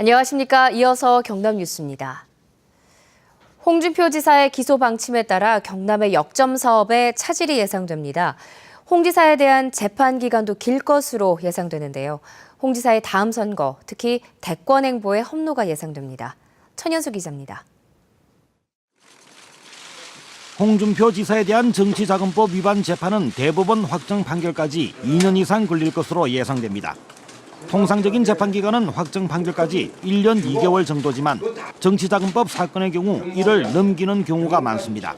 안녕하십니까. 이어서 경남 뉴스입니다. 홍준표 지사의 기소 방침에 따라 경남의 역점 사업에 차질이 예상됩니다. 홍 지사에 대한 재판 기간도 길 것으로 예상되는데요. 홍 지사의 다음 선거, 특히 대권 행보에 험로가 예상됩니다. 천연수 기자입니다. 홍준표 지사에 대한 정치자금법 위반 재판은 대법원 확정 판결까지 2년 이상 걸릴 것으로 예상됩니다. 통상적인 재판 기간은 확정 판결까지 1년 2개월 정도지만 정치자금법 사건의 경우 이를 넘기는 경우가 많습니다.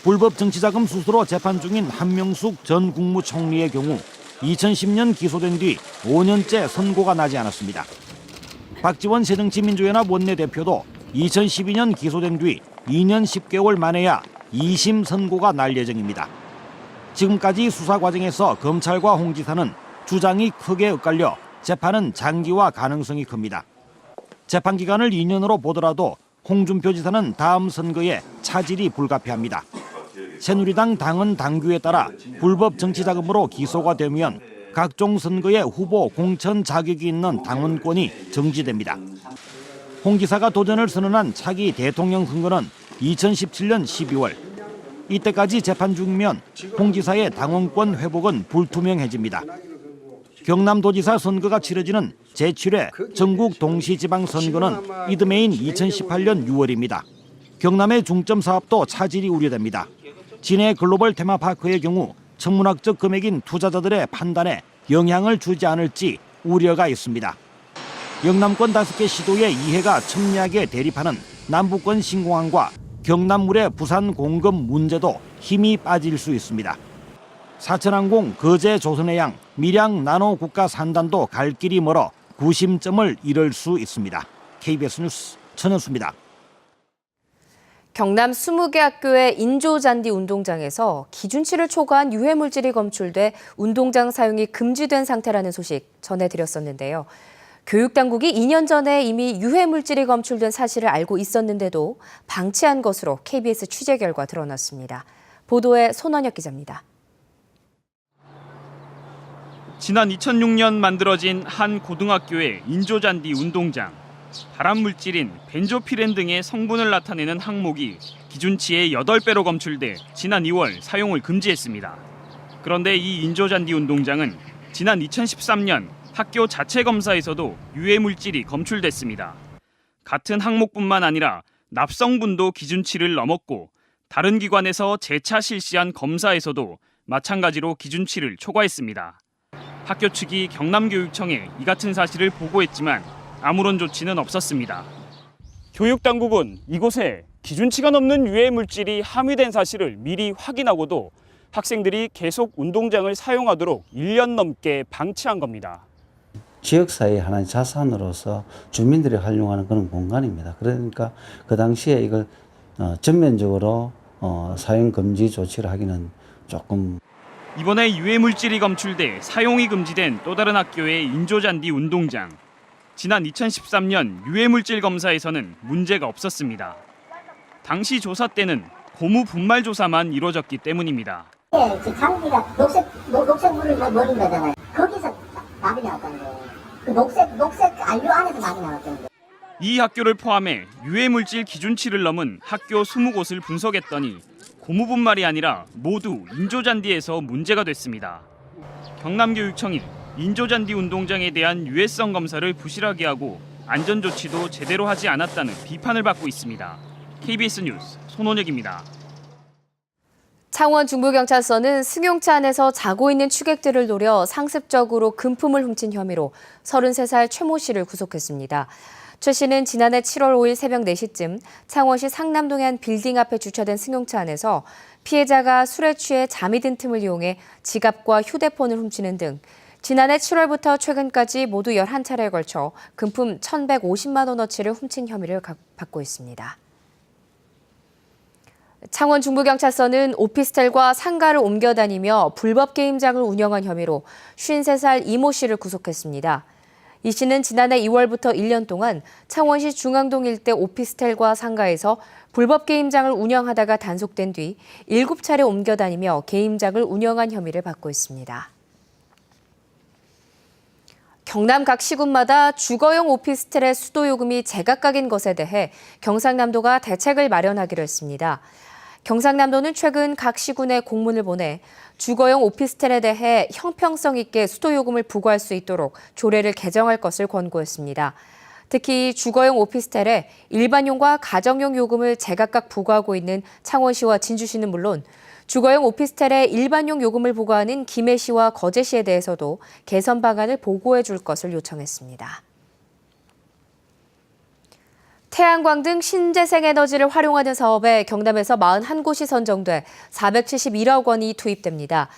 불법 정치자금 수수로 재판 중인 한명숙 전 국무총리의 경우 2010년 기소된 뒤 5년째 선고가 나지 않았습니다. 박지원 새정치민주연합 원내대표도 2012년 기소된 뒤 2년 10개월 만에야 2심 선고가 날 예정입니다. 지금까지 수사 과정에서 검찰과 홍 지사는 주장이 크게 엇갈려 재판은 장기화 가능성이 큽니다. 재판 기간을 2년으로 보더라도 홍준표 지사는 다음 선거에 차질이 불가피합니다. 새누리당 당헌 당규에 따라 불법 정치자금으로 기소가 되면 각종 선거에 후보 공천 자격이 있는 당원권이 정지됩니다. 홍 지사가 도전을 선언한 차기 대통령 선거는 2017년 12월. 이때까지 재판 중이면 홍 지사의 당원권 회복은 불투명해집니다. 경남도지사 선거가 치러지는 제7회 전국 동시지방선거는 이듬해인 2018년 6월입니다. 경남의 중점 사업도 차질이 우려됩니다. 진해 글로벌 테마파크의 경우 천문학적 금액인 투자자들의 판단에 영향을 주지 않을지 우려가 있습니다. 영남권 5개 시도의 이해가 첨예하게 대립하는 남부권 신공항과 경남물의 부산 공급 문제도 힘이 빠질 수 있습니다. 사천항공, 거제 조선해양, 밀양 나노 국가 산단도 갈 길이 멀어 구심점을 이룰 수 있습니다. KBS 뉴스 천연수입니다. 경남 20개 학교의 인조잔디 운동장에서 기준치를 초과한 유해물질이 검출돼 운동장 사용이 금지된 상태라는 소식 전해드렸었는데요. 교육당국이 2년 전에 이미 유해물질이 검출된 사실을 알고 있었는데도 방치한 것으로 KBS 취재 결과 드러났습니다. 보도에 손원혁 기자입니다. 지난 2006년 만들어진 한 고등학교의 인조잔디 운동장. 발암물질인 벤조피렌 등의 성분을 나타내는 항목이 기준치의 8배로 검출돼 지난 2월 사용을 금지했습니다. 그런데 이 인조잔디 운동장은 지난 2013년 학교 자체 검사에서도 유해물질이 검출됐습니다. 같은 항목뿐만 아니라 납성분도 기준치를 넘었고 다른 기관에서 재차 실시한 검사에서도 마찬가지로 기준치를 초과했습니다. 학교 측이 경남교육청에 이 같은 사실을 보고했지만 아무런 조치는 없었습니다. 교육당국은 이곳에 기준치가 넘는 유해물질이 함유된 사실을 미리 확인하고도 학생들이 계속 운동장을 사용하도록 1년 넘게 방치한 겁니다. 지역사회의 하나의 자산으로서 주민들이 활용하는 그런 공간입니다. 그러니까 그 당시에 이걸 전면적으로 사용 금지 조치를 하기는 조금. 이번에 유해물질이 검출돼 사용이 금지된 또 다른 학교의 인조잔디 운동장. 지난 2013년 유해물질 검사에서는 문제가 없었습니다. 당시 조사 때는 고무 분말 조사만 이루어졌기 때문입니다. 장비가 녹색물을 버린 거잖아요. 거기서 막이 나왔다는 거예요. 그 녹색 안료 안에서 막이 나왔다는 거예요. 이 학교를 포함해 유해물질 기준치를 넘은 학교 20곳을 분석했더니 고무 분말이 아니라 모두 인조잔디에서 문제가 됐습니다. 경남교육청이 인조잔디 운동장에 대한 유해성 검사를 부실하게 하고 안전조치도 제대로 하지 않았다는 비판을 받고 있습니다. KBS 뉴스 손원혁입니다. 창원 중부경찰서는 승용차 안에서 자고 있는 취객들을 노려 상습적으로 금품을 훔친 혐의로 33살 최모 씨를 구속했습니다. 최 씨는 지난해 7월 5일 새벽 4시쯤 창원시 상남동의 한 빌딩 앞에 주차된 승용차 안에서 피해자가 술에 취해 잠이 든 틈을 이용해 지갑과 휴대폰을 훔치는 등 지난해 7월부터 최근까지 모두 11차례에 걸쳐 금품 1,150만 원어치를 훔친 혐의를 받고 있습니다. 창원 중부경찰서는 오피스텔과 상가를 옮겨 다니며 불법 게임장을 운영한 혐의로 53살 이모 씨를 구속했습니다. 이 씨는 지난해 2월부터 1년 동안 창원시 중앙동 일대 오피스텔과 상가에서 불법 게임장을 운영하다가 단속된 뒤 7차례 옮겨 다니며 게임장을 운영한 혐의를 받고 있습니다. 경남 각 시군마다 주거용 오피스텔의 수도 요금이 제각각인 것에 대해 경상남도가 대책을 마련하기로 했습니다. 경상남도는 최근 각 시군에 공문을 보내 주거용 오피스텔에 대해 형평성 있게 수도 요금을 부과할 수 있도록 조례를 개정할 것을 권고했습니다. 특히 주거용 오피스텔에 일반용과 가정용 요금을 제각각 부과하고 있는 창원시와 진주시는 물론 주거용 오피스텔에 일반용 요금을 부과하는 김해시와 거제시에 대해서도 개선 방안을 보고해 줄 것을 요청했습니다. 태양광 등 신재생 에너지를 활용하는 사업에 경남에서 41곳이 선정돼 471억 원이 투입됩니다.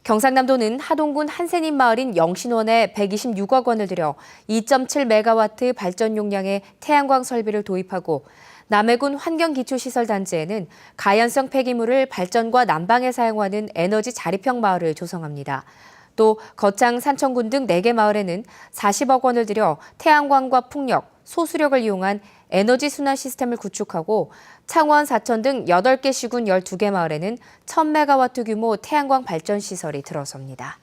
경상남도는 하동군 한센인 마을인 영신원에 126억 원을 들여 2.7메가와트 발전 용량의 태양광 설비를 도입하고 남해군 환경기초시설단지에는 가연성 폐기물을 발전과 난방에 사용하는 에너지 자립형 마을을 조성합니다. 또 거창, 산청군 등 4개 마을에는 40억 원을 들여 태양광과 풍력, 소수력을 이용한 에너지 순환 시스템을 구축하고 창원, 사천 등 8개 시군 12개 마을에는 1000메가와트 규모 태양광 발전 시설이 들어섭니다.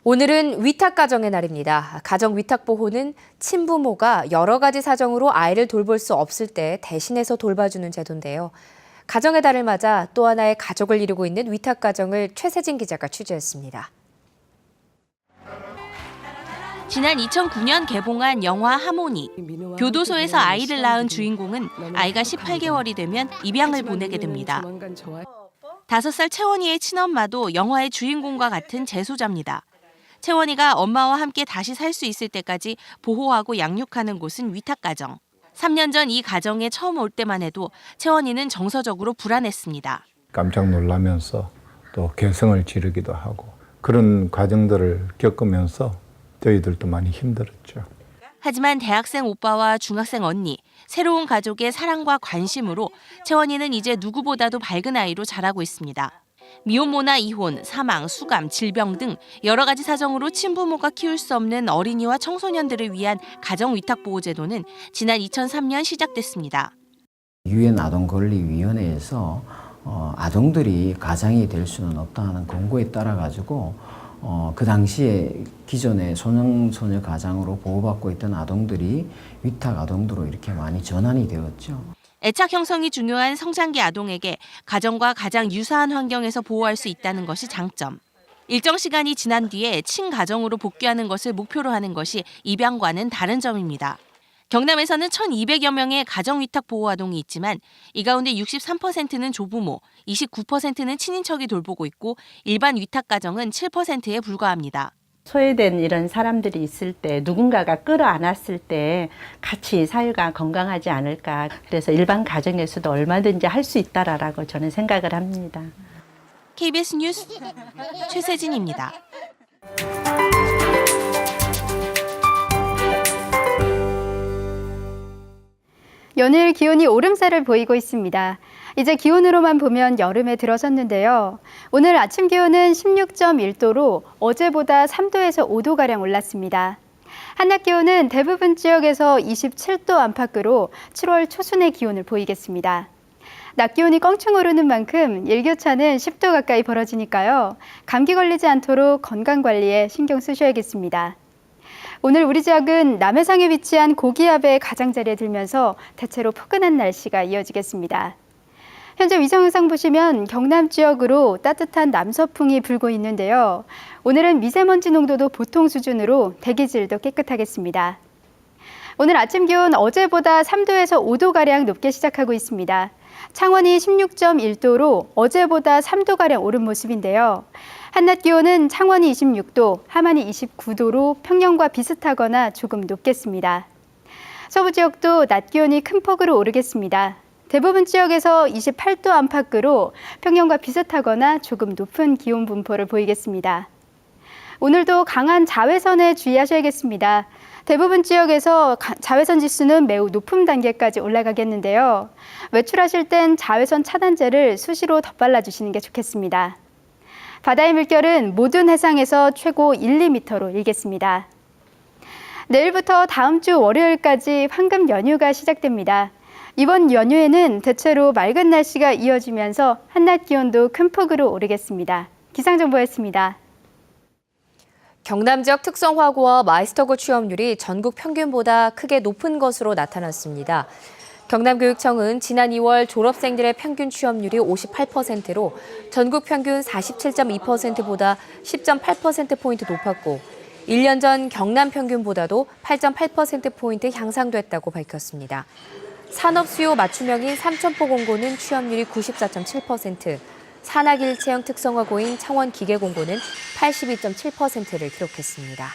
오늘은 위탁가정의 날입니다. 가정위탁보호는 친부모가 여러 가지 사정으로 아이를 돌볼 수 없을 때 대신해서 돌봐주는 제도인데요. 가정의 달을 맞아 또 하나의 가족을 이루고 있는 위탁가정을 최세진 기자가 취재했습니다. 지난 2009년 개봉한 영화 하모니. 교도소에서 아이를 낳은 주인공은 아이가 18개월이 되면 입양을 보내게 됩니다. 5살 채원이의 친엄마도 영화의 주인공과 같은 재소자입니다. 채원이가 엄마와 함께 다시 살 수 있을 때까지 보호하고 양육하는 곳은 위탁가정. 3년 전 이 가정에 처음 올 때만 해도 채원이는 정서적으로 불안했습니다. 깜짝 놀라면서 또 개성을 지르기도 하고 그런 과정들을 겪으면서 저희들도 많이 힘들었죠. 하지만 대학생 오빠와 중학생 언니, 새로운 가족의 사랑과 관심으로 채원이는 이제 누구보다도 밝은 아이로 자라고 있습니다. 미혼모나 이혼, 사망, 수감, 질병 등 여러 가지 사정으로 친부모가 키울 수 없는 어린이와 청소년들을 위한 가정위탁보호제도는 지난 2003년 시작됐습니다. 유엔 아동권리위원회에서 아동들이 가장이 될 수는 없다는 권고에 따라 가지고 그 당시에 기존의 소년소녀 가장으로 보호받고 있던 아동들이 위탁 아동들로 이렇게 많이 전환이 되었죠. 애착 형성이 중요한 성장기 아동에게 가정과 가장 유사한 환경에서 보호할 수 있다는 것이 장점. 일정 시간이 지난 뒤에 친가정으로 복귀하는 것을 목표로 하는 것이 입양과는 다른 점입니다. 경남에서는 1,200여 명의 가정위탁 보호아동이 있지만 이 가운데 63%는 조부모, 29%는 친인척이 돌보고 있고 일반 위탁가정은 7%에 불과합니다. 소외된 이런 사람들이 있을 때 누군가가 끌어안았을 때 같이 사회가 건강하지 않을까. 그래서 일반 가정에서도 얼마든지 할 수 있다라고 저는 생각을 합니다. KBS 뉴스 최세진입니다. 연일 기온이 오름세를 보이고 있습니다. 이제 기온으로만 보면 여름에 들어섰는데요. 오늘 아침 기온은 16.1도로 어제보다 3도에서 5도가량 올랐습니다. 한낮 기온은 대부분 지역에서 27도 안팎으로 7월 초순의 기온을 보이겠습니다. 낮 기온이 껑충 오르는 만큼 일교차는 10도 가까이 벌어지니까요. 감기 걸리지 않도록 건강관리에 신경 쓰셔야겠습니다. 오늘 우리 지역은 남해상에 위치한 고기압의 가장자리에 들면서 대체로 포근한 날씨가 이어지겠습니다. 현재 위성 영상 보시면 경남 지역으로 따뜻한 남서풍이 불고 있는데요. 오늘은 미세먼지 농도도 보통 수준으로 대기질도 깨끗하겠습니다. 오늘 아침 기온 어제보다 3도에서 5도가량 높게 시작하고 있습니다. 창원이 16.1도로 어제보다 3도가량 오른 모습인데요. 한낮 기온은 창원이 26도, 함안이 29도로 평년과 비슷하거나 조금 높겠습니다. 서부 지역도 낮 기온이 큰 폭으로 오르겠습니다. 대부분 지역에서 28도 안팎으로 평년과 비슷하거나 조금 높은 기온 분포를 보이겠습니다. 오늘도 강한 자외선에 주의하셔야겠습니다. 대부분 지역에서 자외선 지수는 매우 높은 단계까지 올라가겠는데요. 외출하실 땐 자외선 차단제를 수시로 덧발라 주시는 게 좋겠습니다. 바다의 물결은 모든 해상에서 최고 1, 2m로 일겠습니다. 내일부터 다음 주 월요일까지 황금 연휴가 시작됩니다. 이번 연휴에는 대체로 맑은 날씨가 이어지면서 한낮 기온도 큰 폭으로 오르겠습니다. 기상정보였습니다. 경남 지역 특성화고와 마이스터고 취업률이 전국 평균보다 크게 높은 것으로 나타났습니다. 경남교육청은 지난 2월 졸업생들의 평균 취업률이 58%로 전국 평균 47.2%보다 10.8%포인트 높았고 1년 전 경남 평균보다도 8.8%포인트 향상됐다고 밝혔습니다. 산업 수요 맞춤형인 삼천포 공고는 취업률이 94.7%, 산학일체형 특성화고인 창원 기계공고는 82.7%를 기록했습니다.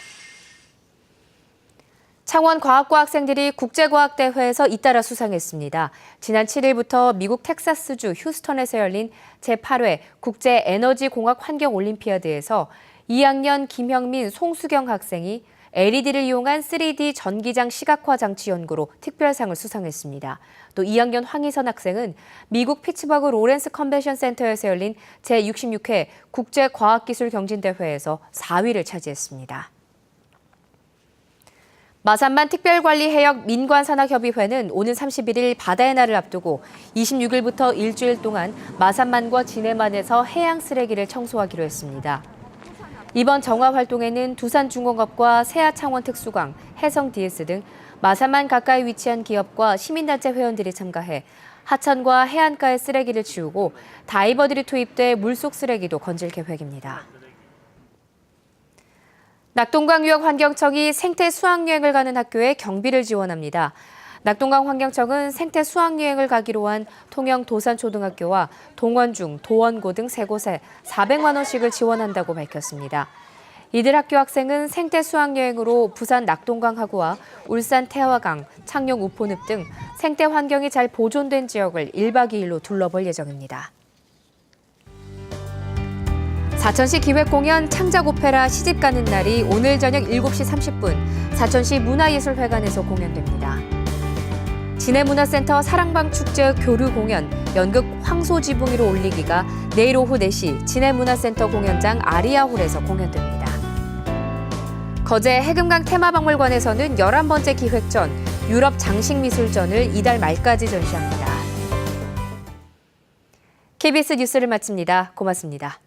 창원 과학고 학생들이 국제과학대회에서 잇따라 수상했습니다. 지난 7일부터 미국 텍사스주 휴스턴에서 열린 제8회 국제에너지공학 환경올림피아드에서 2학년 김형민, 송수경 학생이 LED를 이용한 3D 전기장 시각화 장치 연구로 특별상을 수상했습니다. 또 2학년 황희선 학생은 미국 피츠버그 로렌스 컨벤션 센터에서 열린 제66회 국제과학기술경진대회에서 4위를 차지했습니다. 마산만 특별관리해역 민관산악협의회는 오는 31일 바다의 날을 앞두고 26일부터 일주일 동안 마산만과 진해만에서 해양 쓰레기를 청소하기로 했습니다. 이번 정화 활동에는 두산중공업과 세아창원특수광, 해성DS 등 마산만 가까이 위치한 기업과 시민단체 회원들이 참가해 하천과 해안가의 쓰레기를 치우고 다이버들이 투입돼 물속 쓰레기도 건질 계획입니다. 낙동강 유역환경청이 생태 수학여행을 가는 학교에 경비를 지원합니다. 낙동강 환경청은 생태 수학여행을 가기로 한 통영 도산초등학교와 동원중, 도원고 등 3곳에 400만 원씩을 지원한다고 밝혔습니다. 이들 학교 학생은 생태 수학여행으로 부산 낙동강하구와 울산 태화강, 창녕 우포늪 등 생태 환경이 잘 보존된 지역을 1박 2일로 둘러볼 예정입니다. 사천시 기획공연 창작오페라 시집가는 날이 오늘 저녁 7시 30분 사천시 문화예술회관에서 공연됩니다. 진해문화센터 사랑방 축제 교류 공연 연극 황소지붕이로 올리기가 내일 오후 4시 진해문화센터 공연장 아리아홀에서 공연됩니다. 거제 해금강 테마박물관에서는 11번째 기획전 유럽 장식미술전을 이달 말까지 전시합니다. KBS 뉴스를 마칩니다. 고맙습니다.